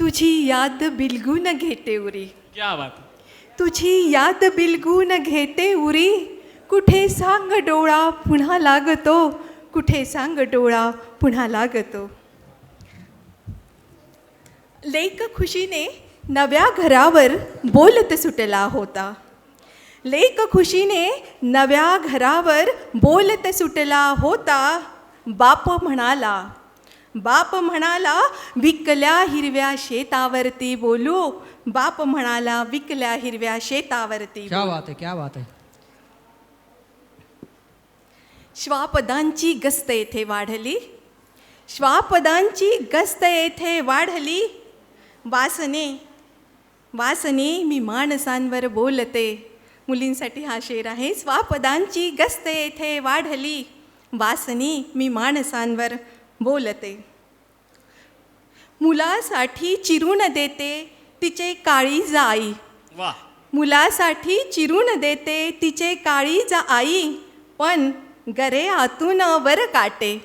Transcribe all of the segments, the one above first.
तुझी याद बिलगून घेते उरी. क्या बात. तुझी याद बिलगून घेते उरी. कुठे सांग डोळा पुन्हा लागतो. कुठे सांग डोळा पुन्हा लागतो. लेक खुशीने नव्या घरावर बोलत सुटला होता. लेक खुशीने नव्या घरावर बोलत सुटला होता. बाप म्हणाला विकल्या हिरव्या शेतावरती बोलू. बाप म्हणाला विकल्या हिरव्या शेतावरती. क्या बात है, क्या बात है. श्वापदांची गस्त येथे वाढली. श्वापदांची गस्त येथे वाढली. वासने मी माणसांवर बोलते. मुलींसाठी हा शेर आहे. श्वापदांची गस्त येथे वाढली. वासने मी माणसांवर बोलते. मुलासाठी चिरून देते तिचे काळीज आई. वा. मुलासाठी चिरून देते तिचे काळीज आई. पण गरे आतून वर काटे.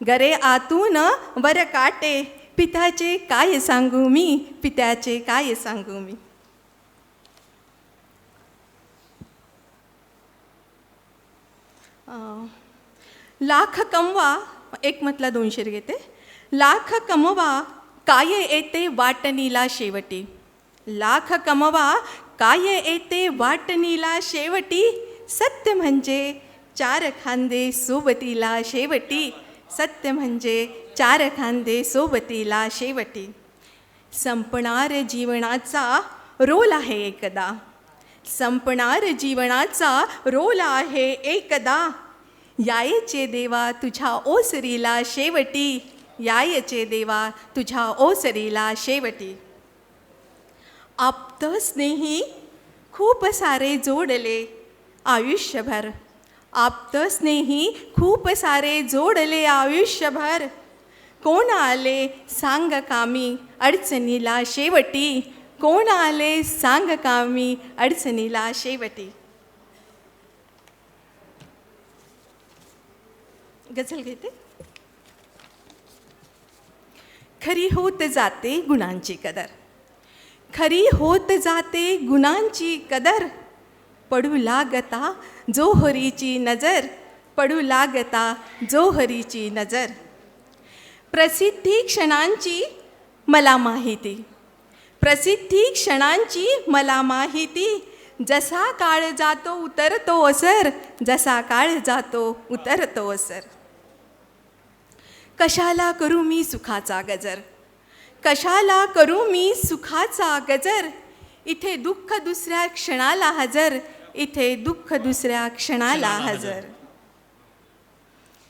गरे आतून वर काटे. पित्याचे काय सांगू मी. पित्याचे काय सांगू मी. लाख कमवा. एक मतला 2 शेर घेते. लाख कमवा काय येते वाटणीला शेवटी. लाख कमवा काय येते वाटणीला शेवटी. सत्य म्हणजे 4 खांदे सोबतीला शेवटी. सत्य म्हणजे 4 खांदे सोबतीला शेवटी. संपणार जीवनाचा रोल आहे एकदा. संपणार जीवनाचा रोल आहे एकदा. यायचे देवा तुझ्या ओसरीला शेवटी. यायचे देवा तुझ्या ओसरीला शेवटी. आप्त स्नेही खूप सारे जोडले आयुष्यभर. आप्त स्नेही खूप सारे जोडले आयुष्यभर. कोण आले सांग कामी अडचणीला शेवटी. कोण आले सांग कामी अडचणीला शेवटी. गझल घेते. खरी होत जाते गुणांची कदर. खरी होत जाते गुणांची कदर. पडू लागता जोहरीची नजर. पडू लागता जोहरीची नजर. प्रसिद्धी क्षणांची मला माहिती. प्रसिद्धी क्षणांची मला माहिती. जसा काळ जातो उतरतो असर. जसा काळ जातो उतरतो असर. कशाला करू मी सुखाचा गजर. कशाला करू मी सुखाचा गजर. इथे दुःख दुसऱ्या क्षणाला हजर. इथे दुःख दुसऱ्या क्षणाला हजर.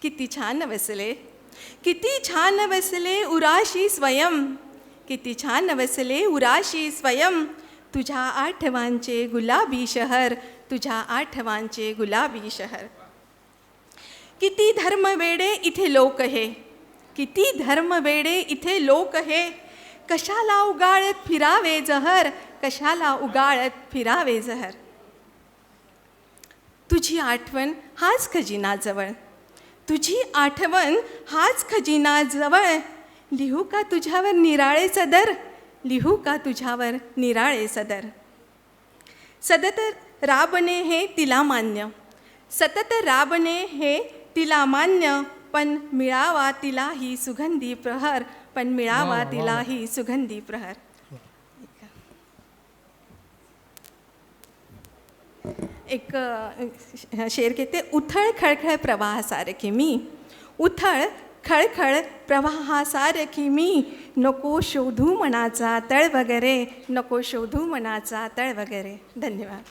किती छान बसले. किती छान बसले उराशी स्वयं. किती छान बसले उराशी स्वयं. तुझ्या आठवांचे गुलाबी शहर. तुझ्या आठवांचे गुलाबी शहर. किती धर्मवेडे इथे लोक हे. किती धर्मवेडे इथे लोक हे. कशाला उगाळत फिरावे जहर. कशाला उगाळत फिरावे जहर. तुझी आठवण हाच खजिना जवळ. तुझी आठवण हाच खजिना जवळ. लिहू का तुझ्यावर निराळे सदर. लिहू का तुझ्यावर निराळे सदर. सतत राबणे हे तिला मान्य. सतत राबणे हे तिला मान्य. पण मिळावा तिलाही सुगंधी प्रहर. पण मिळावा तिलाही सुगंधी प्रहर. एक शेर घेते. उथळ खळखळ प्रवाहासारखी मी. उथळ खळखळ प्रवाहासारखी मी. नको शोधू मनाचा तळ वगैरे. नको शोधू मनाचा तळ वगैरे. धन्यवाद.